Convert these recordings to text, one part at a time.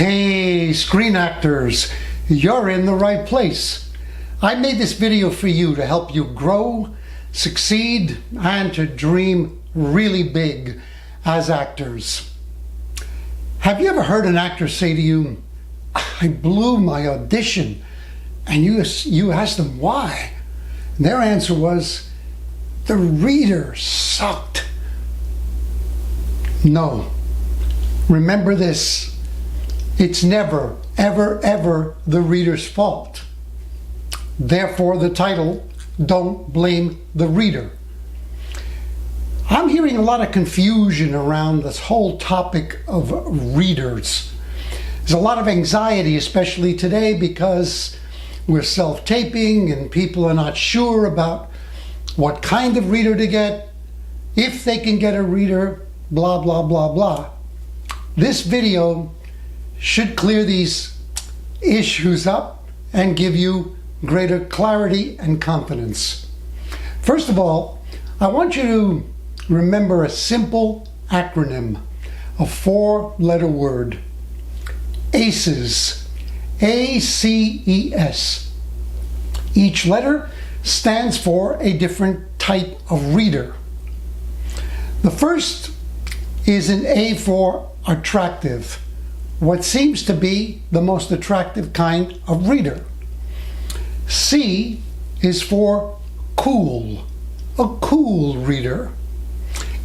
Hey, screen actors, you're in the right place. I made this video for you to help you grow, succeed, and to dream really big as actors. Have you ever heard an actor say to you, "I blew my audition," and you asked them why? And their answer was, "The reader sucked." No. Remember this. It's never, ever, ever the reader's fault. Therefore, the title, Don't Blame the Reader. I'm hearing a lot of confusion around this whole topic of readers. There's a lot of anxiety, especially today, because we're self-taping and people are not sure about what kind of reader to get, if they can get a reader, blah, blah, blah, blah. This video should clear these issues up and give you greater clarity and confidence. First of all, I want you to remember a simple acronym, a 4-letter word, ACES, A-C-E-S. Each letter stands for a different type of reader. The first is an A for attractive, what seems to be the most attractive kind of reader. C is for cool, a cool reader.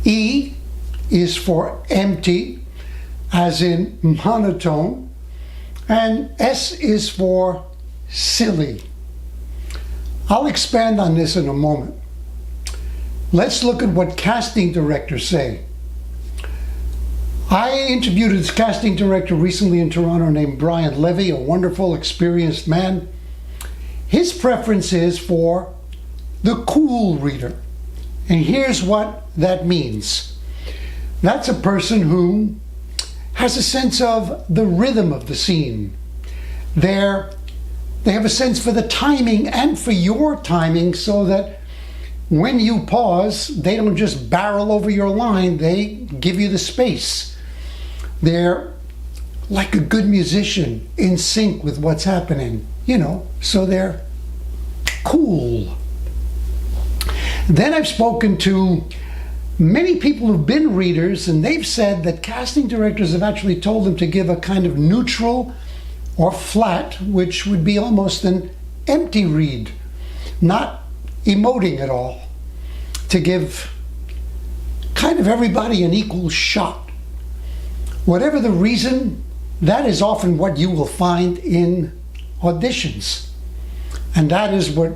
E is for empty, as in monotone, and S is for silly. I'll expand on this in a moment. Let's look at what casting directors say. I interviewed this casting director recently in Toronto named Brian Levy, a wonderful, experienced man. His preference is for the cool reader. And here's what that means. That's a person who has a sense of the rhythm of the scene. They have a sense for the timing and for your timing, so that when you pause, they don't just barrel over your line, they give you the space. They're like a good musician, in sync with what's happening, so they're cool. Then I've spoken to many people who've been readers, and they've said that casting directors have actually told them to give a kind of neutral or flat, which would be almost an empty read, not emoting at all, to give kind of everybody an equal shot. Whatever the reason, that is often what you will find in auditions. And that is what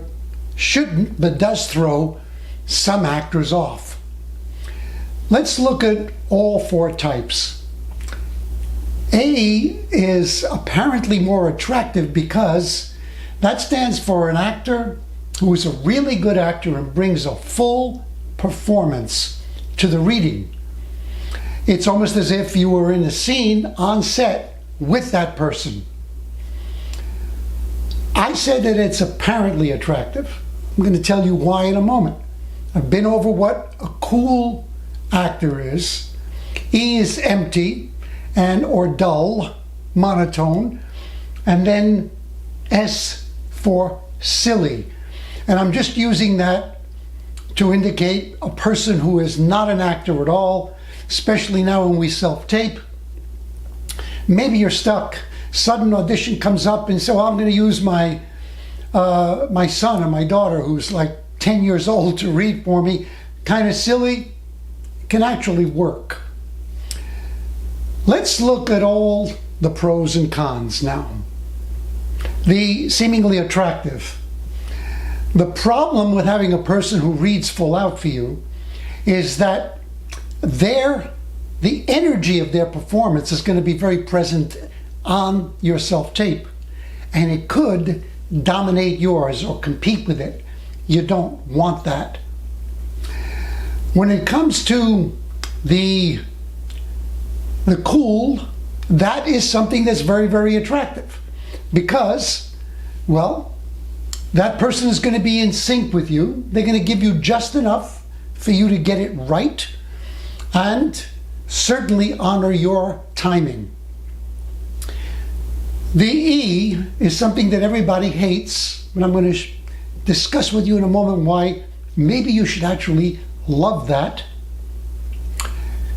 shouldn't, but does throw some actors off. Let's look at all 4 types. A is apparently more attractive because that stands for an actor who is a really good actor and brings a full performance to the reading. It's almost as if you were in a scene on set with that person. I said that it's apparently attractive. I'm going to tell you why in a moment. I've been over what a cool actor is. E is empty or dull, monotone, and then S for silly. And I'm just using that to indicate a person who is not an actor at all, especially now when we self-tape. Maybe you're stuck. Sudden audition comes up and so I'm going to use my son or my daughter, who's like 10 years old, to read for me. Kind of silly, can actually work. Let's look at all the pros and cons now. The seemingly attractive. The problem with having a person who reads full out for you is that the energy of their performance is going to be very present on your self-tape, and it could dominate yours or compete with it. You don't want that. When it comes to the cool, that is something that's very, very attractive because, well, that person is going to be in sync with you. They're going to give you just enough for you to get it right and certainly honor your timing. The E is something that everybody hates, and I'm going to discuss with you in a moment why maybe you should actually love that.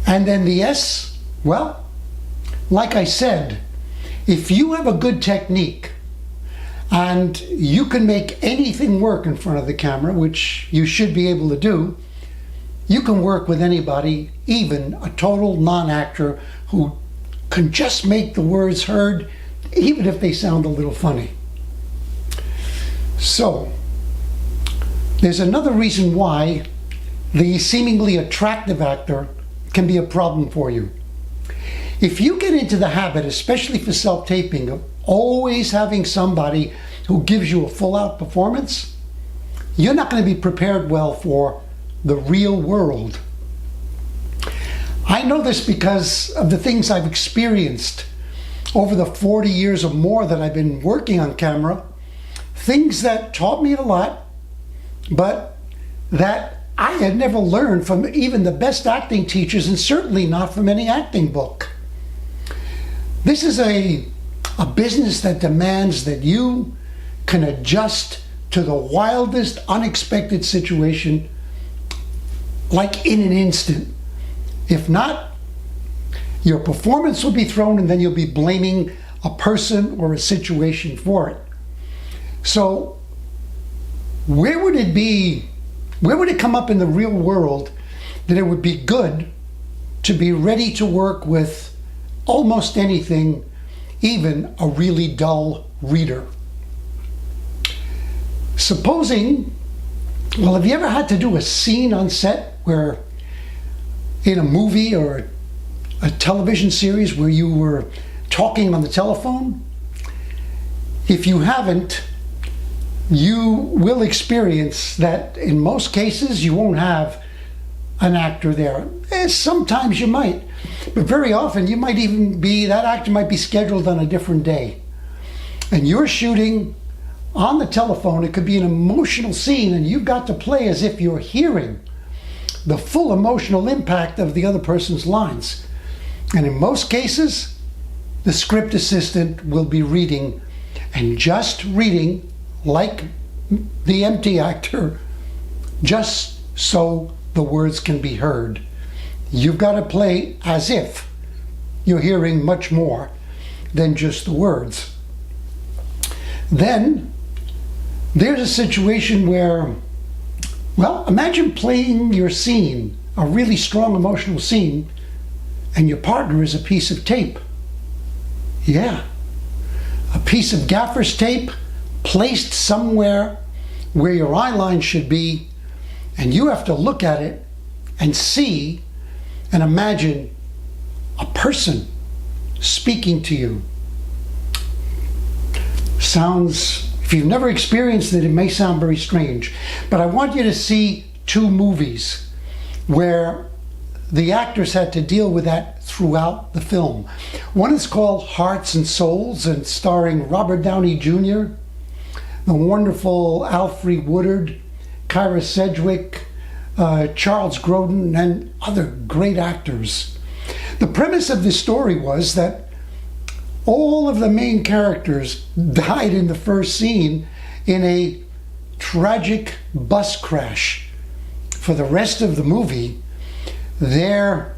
And then the S, well, like I said, if you have a good technique and you can make anything work in front of the camera, which you should be able to do, you can work with anybody, even a total non-actor who can just make the words heard, even if they sound a little funny. So, there's another reason why the seemingly attractive actor can be a problem for you. If you get into the habit, especially for self-taping, of always having somebody who gives you a full-out performance, you're not going to be prepared well for the real world. I know this because of the things I've experienced over the 40 years or more that I've been working on camera, things that taught me a lot, but that I had never learned from even the best acting teachers, and certainly not from any acting book. This is a business that demands that you can adjust to the wildest, unexpected situation like in an instant. If not, your performance will be thrown and then you'll be blaming a person or a situation for it. So where would it come up in the real world that it would be good to be ready to work with almost anything, even a really dull reader? Supposing, well, have you ever had to do a scene on set where in a movie or a television series where you were talking on the telephone? If you haven't, you will experience that in most cases you won't have an actor there. Sometimes you might, but very often you might even be, that actor might be scheduled on a different day. And you're shooting on the telephone, it could be an emotional scene, and you've got to play as if you're hearing the full emotional impact of the other person's lines. And in most cases, the script assistant will be reading, and just reading like the empty actor, just so the words can be heard. You've got to play as if you're hearing much more than just the words. Then there's a situation where, well, imagine playing your scene, a really strong emotional scene, and your partner is a piece of tape. Yeah, a piece of gaffer's tape placed somewhere where your eye line should be, and you have to look at it and see and imagine a person speaking to you. Sounds, if you've never experienced it, it may sound very strange, but I want you to see two movies where the actors had to deal with that throughout the film. One is called Hearts and Souls, and starring Robert Downey Jr., the wonderful Alfre Woodard, Kyra Sedgwick, Charles Grodin, and other great actors. The premise of this story was that all of the main characters died in the first scene in a tragic bus crash. For the rest of the movie, their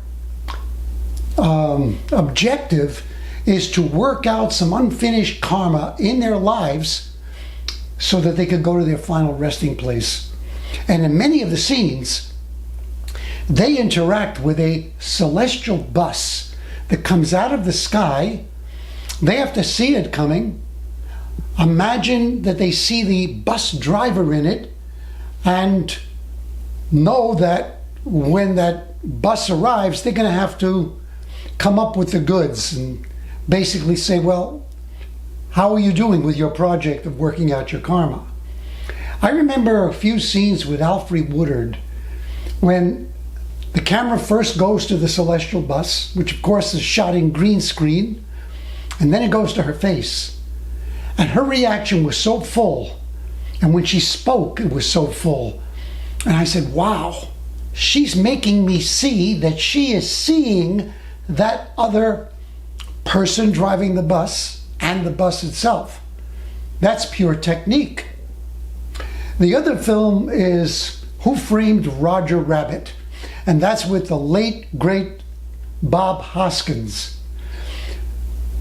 objective is to work out some unfinished karma in their lives so that they could go to their final resting place. And in many of the scenes, they interact with a celestial bus that comes out of the sky. They have to see it coming. Imagine that they see the bus driver in it and know that when that bus arrives, they're going to have to come up with the goods and basically say, well, how are you doing with your project of working out your karma? I remember a few scenes with Alfre Woodard when the camera first goes to the celestial bus, which of course is shot in green screen, and then it goes to her face. And her reaction was so full, and when she spoke, it was so full. And I said, wow, she's making me see that she is seeing that other person driving the bus and the bus itself. That's pure technique. The other film is Who Framed Roger Rabbit? And that's with the late, great Bob Hoskins.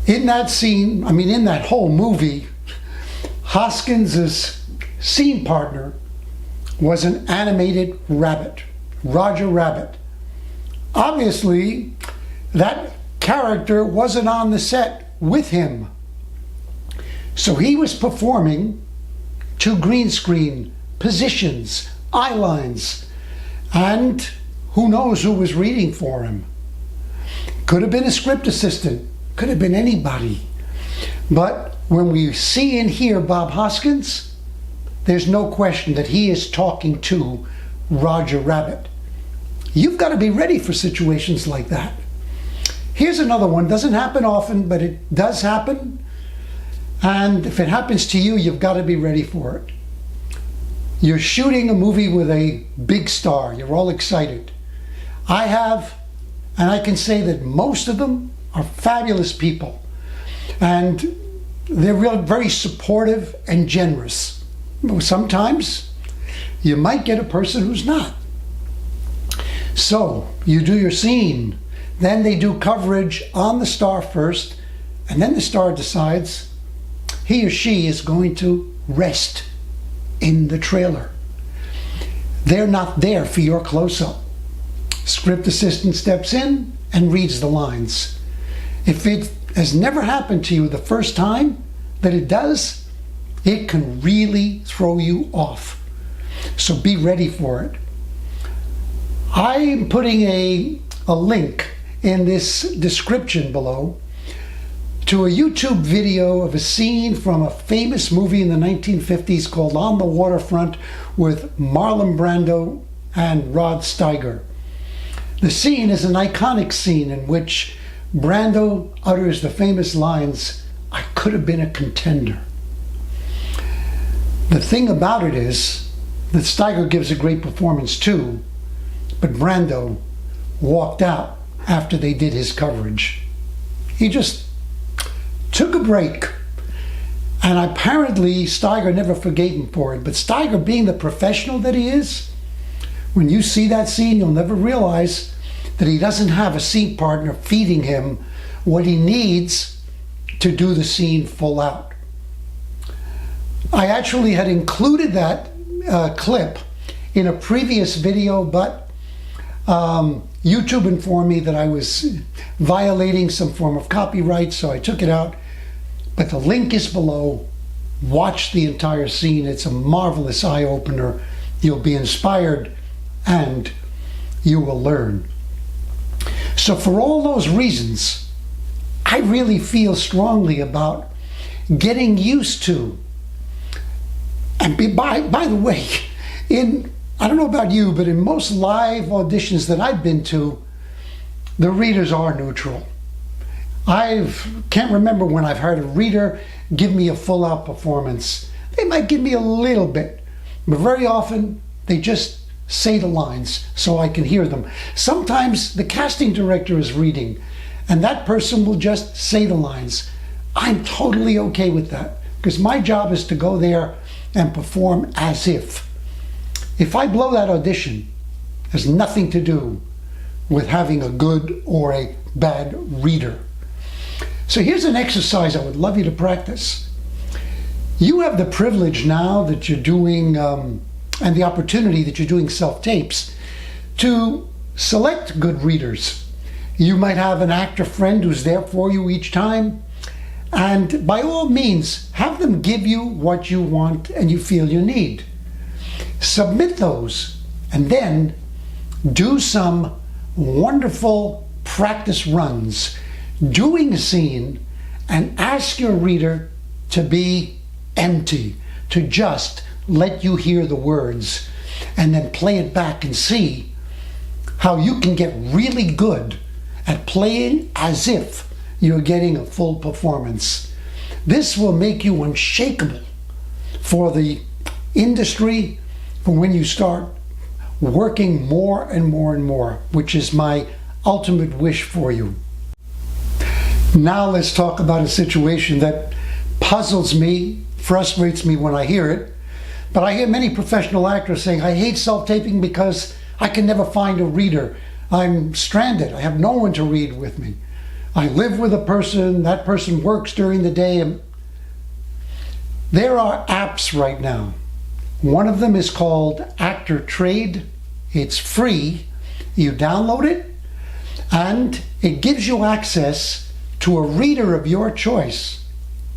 In that scene, in that whole movie, Hoskins' scene partner was an animated rabbit, Roger Rabbit. Obviously, that character wasn't on the set with him. So he was performing to green screen positions, eye lines, and who knows who was reading for him. Could have been a script assistant, could have been anybody. But when we see and hear Bob Hoskins, there's no question that he is talking to Roger Rabbit. You've got to be ready for situations like that. Here's another one. Doesn't happen often, but it does happen. And if it happens to you, you've got to be ready for it. You're shooting a movie with a big star. You're all excited. I have, and I can say that most of them are fabulous people. And they're very supportive and generous. Sometimes you might get a person who's not. So you do your scene. Then they do coverage on the star first, and then the star decides he or she is going to rest in the trailer. They're not there for your close-up. Script assistant steps in and reads the lines. If it has never happened to you the first time that it does, it can really throw you off. So be ready for it. I'm putting a link in this description below to a YouTube video of a scene from a famous movie in the 1950s called On the Waterfront with Marlon Brando and Rod Steiger. The scene is an iconic scene in which Brando utters the famous lines, "I could have been a contender." The thing about it is that Steiger gives a great performance too, but Brando walked out after they did his coverage. He just took a break, and apparently Steiger never forgave him for it. But Steiger, being the professional that he is, when you see that scene, you'll never realize that he doesn't have a scene partner feeding him what he needs to do the scene full out. I actually had included that clip in a previous video, but YouTube informed me that I was violating some form of copyright, so I took it out. But the link is below. Watch the entire scene. It's a marvelous eye-opener. You'll be inspired and you will learn. So for all those reasons, I really feel strongly about getting used to, and by the way, I don't know about you, but in most live auditions that I've been to, the readers are neutral. I can't remember when I've heard a reader give me a full-out performance. They might give me a little bit, but very often they just say the lines so I can hear them. Sometimes the casting director is reading, and that person will just say the lines. I'm totally okay with that, because my job is to go there and perform as if. If I blow that audition, it has nothing to do with having a good or a bad reader. So here's an exercise I would love you to practice. You have the privilege now that you're doing, and the opportunity that you're doing self-tapes, to select good readers. You might have an actor friend who's there for you each time, and by all means, have them give you what you want and you feel you need. Submit those, and then do some wonderful practice runs doing a scene, and ask your reader to be empty, to just let you hear the words, and then play it back and see how you can get really good at playing as if you're getting a full performance. This will make you unshakable for the industry for when you start working more and more and more, which is my ultimate wish for you. Now let's talk about a situation that puzzles me, frustrates me when I hear it. But I hear many professional actors saying, I hate self-taping because I can never find a reader. I'm stranded. I have no one to read with me. I live with a person, that person works during the day. There are apps right now. One of them is called Actor Trade. It's free. You download it, and it gives you access to a reader of your choice,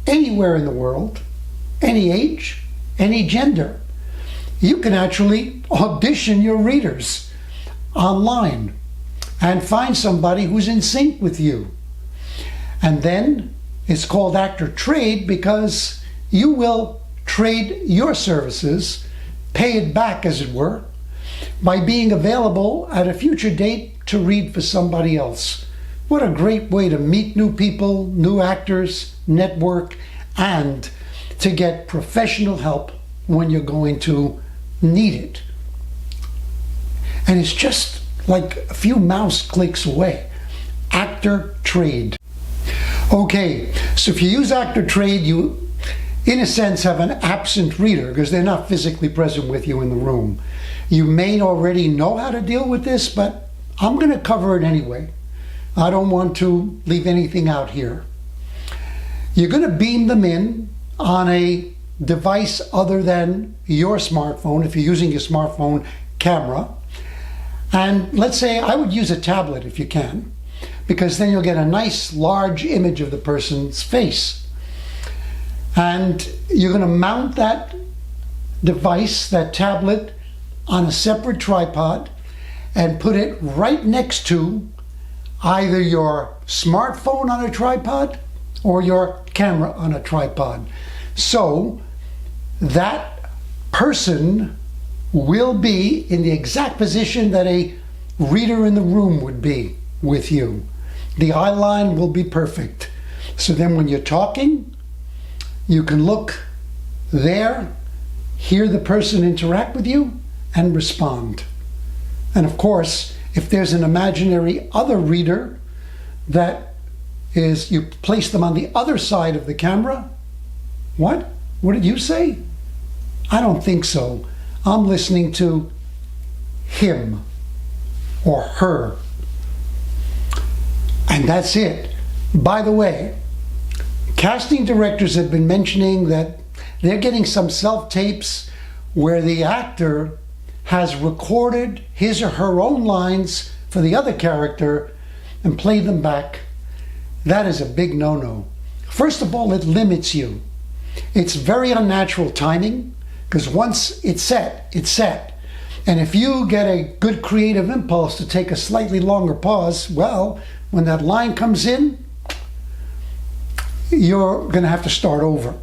anywhere in the world, any age, any gender. You can actually audition your readers online and find somebody who's in sync with you. And then it's called Actor Trade because you will trade your services, pay it back as it were, by being available at a future date to read for somebody else. What a great way to meet new people, new actors, network, and to get professional help when you're going to need it. And it's just like a few mouse clicks away. Actor Trade. Okay, so if you use Actor Trade, you, in a sense, have an absent reader because they're not physically present with you in the room. You may already know how to deal with this, but I'm going to cover it anyway. I don't want to leave anything out here. You're going to beam them in on a device other than your smartphone, if you're using your smartphone camera. And let's say I would use a tablet if you can, because then you'll get a nice large image of the person's face. And you're going to mount that device, that tablet, on a separate tripod and put it right next to either your smartphone on a tripod or your camera on a tripod. So that person will be in the exact position that a reader in the room would be with you. The eye line will be perfect. So then when you're talking, you can look there, hear the person interact with you, and respond. And of course, if there's an imaginary other reader that is, you place them on the other side of the camera. What? What did you say? I don't think so. I'm listening to him or her. And that's it. By the way, casting directors have been mentioning that they're getting some self-tapes where the actor has recorded his or her own lines for the other character and played them back. That is a big no-no. First of all, it limits you. It's very unnatural timing, because once it's set, it's set. And if you get a good creative impulse to take a slightly longer pause, well, when that line comes in, you're going to have to start over.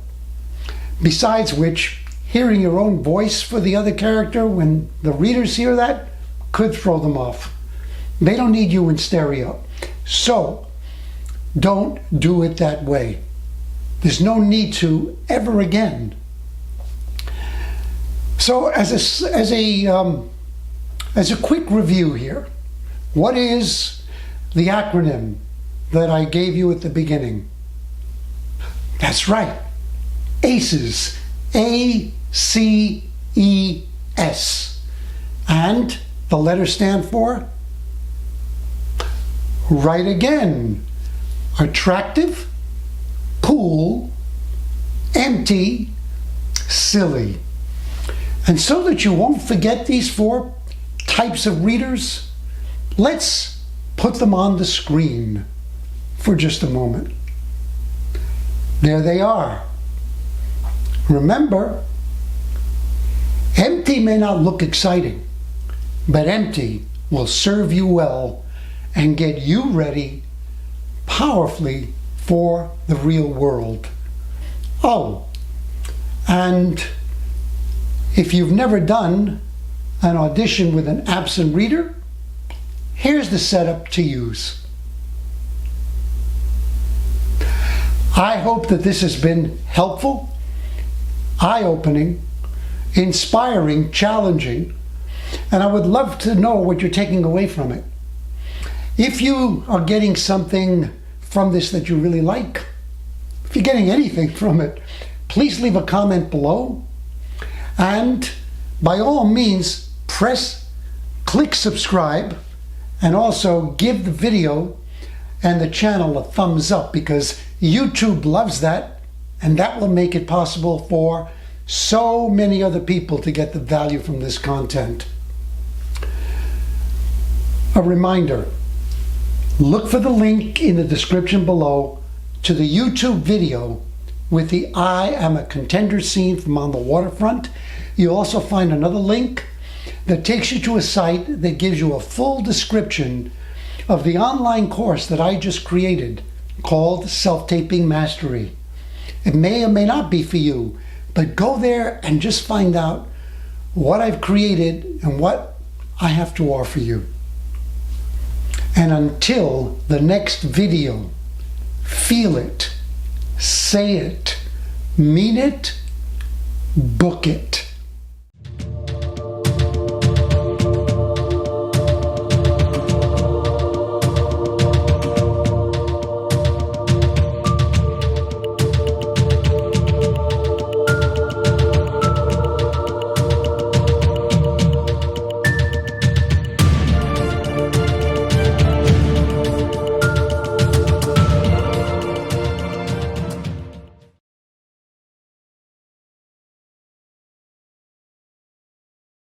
Besides which, hearing your own voice for the other character when the readers hear that could throw them off. They don't need you in stereo. So don't do it that way. There's no need to ever again. So as a quick review here, what is the acronym that I gave you at the beginning? That's right, ACES. A-C-E-S. And the letters stand for? Right again. Attractive, cool, empty, silly. And so that you won't forget these 4 types of readers, let's put them on the screen for just a moment. There they are. Remember, empty may not look exciting, but empty will serve you well and get you ready powerfully for the real world. Oh, and if you've never done an audition with an absent reader, here's the setup to use. I hope that this has been helpful, eye-opening, inspiring, challenging, and I would love to know what you're taking away from it. If you are getting something from this that you really like, if you're getting anything from it, please leave a comment below. And by all means, click subscribe, and also give the video and the channel a thumbs up, because YouTube loves that, and that will make it possible for so many other people to get the value from this content. A reminder, look for the link in the description below to the YouTube video with the I Am a Contender scene from On the Waterfront. You'll also find another link that takes you to a site that gives you a full description of the online course that I just created called Self-Taping Mastery. It may or may not be for you, but go there and just find out what I've created and what I have to offer you. And until the next video, feel it, say it, mean it, book it.